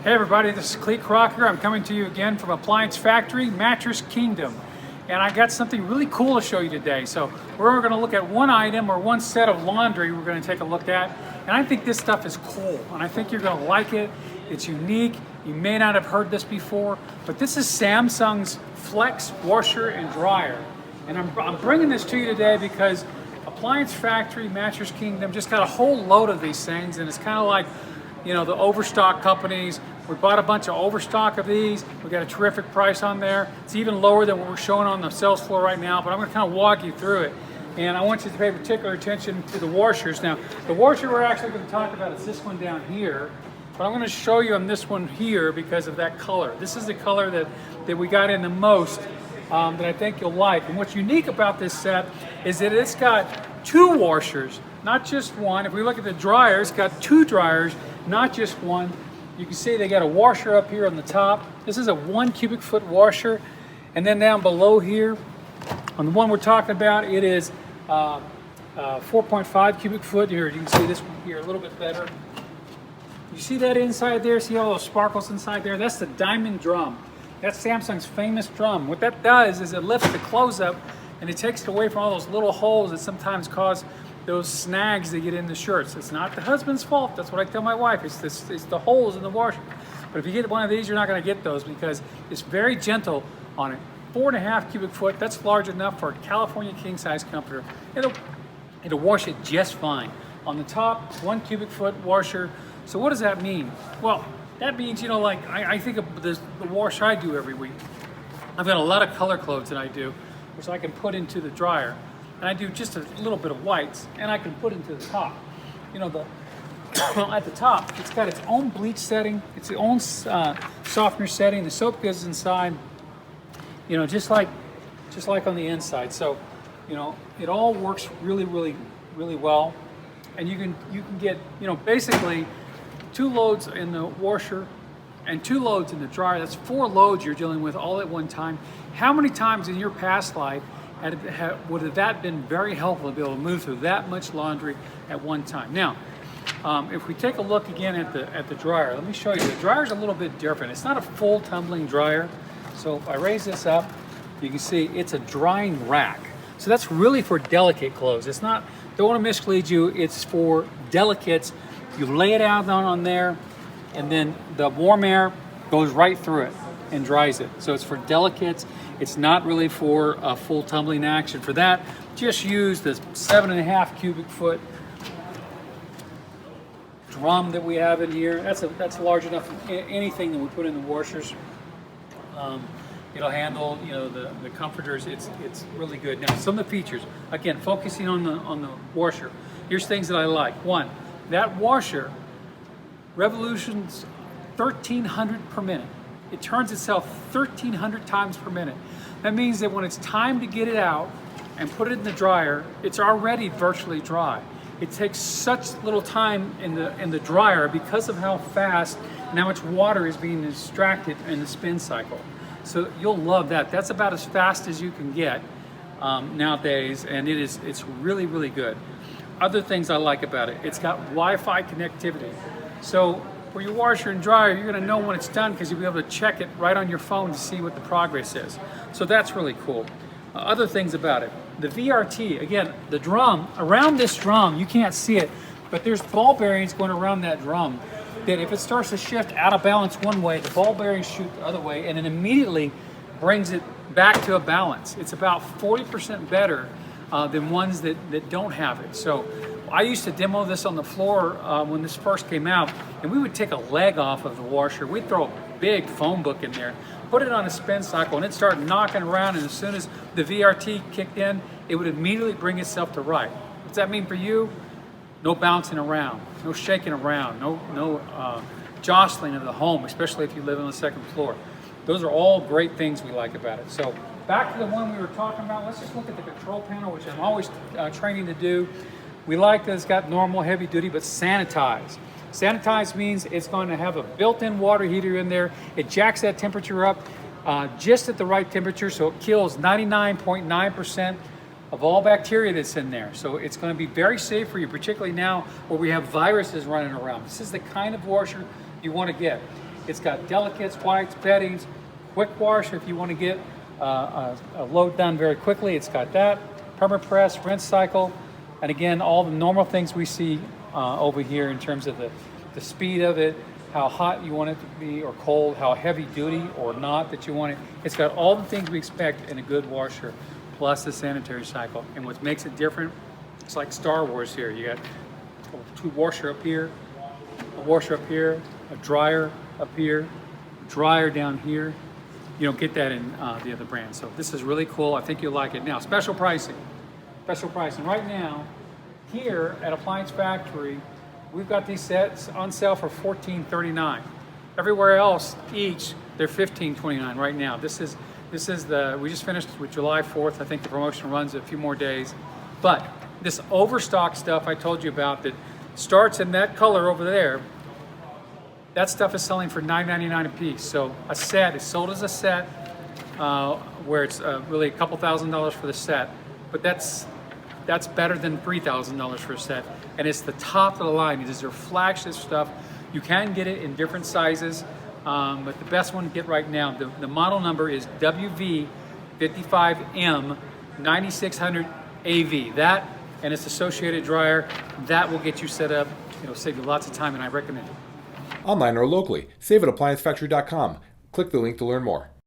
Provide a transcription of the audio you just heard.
Hey everybody, this is Clee Crocker. I'm coming to you again from Appliance Factory, Mattress Kingdom. And I got something really cool to show you today. So we're going to look at one item or one set of laundry we're going to take a look at. And I think this stuff is cool. And I think you're going to like it. It's unique. You may not have heard this before. But this is Samsung's Flex Washer and Dryer. And I'm bringing this to you today because Appliance Factory, Mattress Kingdom just got a whole load of these things. And it's kind of like, you know, the overstock companies. We bought a bunch of overstock of these. We got a terrific price on there. It's even lower than what we're showing on the sales floor right now, but I'm going to kind of walk you through it. And I want you to pay particular attention to the washers. Now, the washer we're actually going to talk about is this one down here, but I'm going to show you on this one here because of that color. This is the color that we got in the most that I think you'll like. And what's unique about this set is that it's got two washers, not just one. If we look at the dryer, it's got two dryers, not just one. You can see they got a washer up here on the top. This is a 1 cubic foot washer. And then down below here, on the one we're talking about, it is 4.5 cubic foot. Here, you can see this one here a little bit better. You see that inside there? See all those sparkles inside there? That's the diamond drum. That's Samsung's famous drum. What that does is it lifts the clothes up and it takes it away from all those little holes that sometimes cause those snags that get in the shirts. It's not the husband's fault. That's what I tell my wife. It's the holes in the washer. But if you get one of these, you're not going to get those because it's very gentle on it. 4.5 cubic foot. That's large enough for a California king size comforter. It'll wash it just fine. On the top, 1 cubic foot washer. So what does that mean? Well, that means, you know, like I think of the wash I do every week. I've got a lot of color clothes that I do, which I can put into the dryer. And I do just a little bit of whites, and I can put into the top. You know, at the top, it's got its own bleach setting, its own softener setting. The soap goes inside, you know, just like on the inside. So, you know, it all works really, really, really well. And you can get, you know, basically 2 loads in the washer and 2 loads in the dryer. That's 4 loads you're dealing with all at one time. How many times in your past life would have that been very helpful to be able to move through that much laundry at one time? Now, if we take a look again at the dryer, let me show you. The dryer's a little bit different. It's not a full tumbling dryer. So if I raise this up, you can see it's a drying rack. So that's really for delicate clothes. It's not, don't want to mislead you, it's for delicates. You lay it out on there, and then the warm air goes right through it and dries it. So it's for delicates. It's not really for a full tumbling action. For that, just use this 7.5 cubic foot drum that we have in here. That's large enough for anything that we put in the washers. It'll handle, you know, the comforters. It's really good. Now, some of the features, again, focusing on the washer. Here's things that I like. One, that washer revolutions 1,300 per minute. It turns itself 1,300 times per minute. That means that when it's time to get it out and put it in the dryer, it's already virtually dry. It takes such little time in the dryer because of how fast and how much water is being extracted in the spin cycle. So you'll love that. That's about as fast as you can get nowadays, and it's really, really good. Other things I like about it, it's got Wi-Fi connectivity. So for your washer and dryer, you're going to know when it's done because you'll be able to check it right on your phone to see what the progress is. So that's really cool. Other things about it, the VRT, again, the drum, around this drum, you can't see it, but there's ball bearings going around that drum that if it starts to shift out of balance one way, the ball bearings shoot the other way, and it immediately brings it back to a balance. It's about 40% better than ones that don't have it. So I used to demo this on the floor when this first came out, and we would take a leg off of the washer. We'd throw a big phone book in there, put it on a spin cycle, and it'd start knocking around, and as soon as the VRT kicked in, it would immediately bring itself to right. What does that mean for you? No bouncing around, no shaking around, no jostling of the home, especially if you live on the second floor. Those are all great things we like about it. So back to the one we were talking about, let's just look at the control panel, which I'm always training to do. We like that it's got normal heavy duty, but sanitized. Sanitized means it's going to have a built-in water heater in there. It jacks that temperature up just at the right temperature, so it kills 99.9% of all bacteria that's in there. So it's going to be very safe for you, particularly now where we have viruses running around. This is the kind of washer you want to get. It's got delicates, whites, beddings, quick wash if you want to get a load done very quickly. It's got that, permapress, rinse cycle, and again, all the normal things we see over here in terms of the speed of it, how hot you want it to be or cold, how heavy duty or not that you want it. It's got all the things we expect in a good washer, plus the sanitary cycle. And what makes it different, it's like Star Wars here. You got two washer up here, a washer up here, a dryer up here, a dryer down here. You don't get that in the other brand. So this is really cool. I think you'll like it. Now, special pricing. Special pricing. Right now, here at Appliance Factory, we've got these sets on sale for $14.39. Everywhere else, each, they're $15.29 right now. This is the, we just finished with July 4th. I think the promotion runs a few more days. But this overstock stuff I told you about that starts in that color over there, that stuff is selling for $9.99 a piece. So a set is sold as a set, where it's really a couple $1,000s for the set. But that's better than $3,000 for a set. And it's the top of the line. It is their flagship stuff. You can get it in different sizes, but the best one to get right now, the model number is WV55M9600AV. That and its associated dryer, that will get you set up. It'll save you lots of time, and I recommend it. Online or locally, save at ApplianceFactory.com. Click the link to learn more.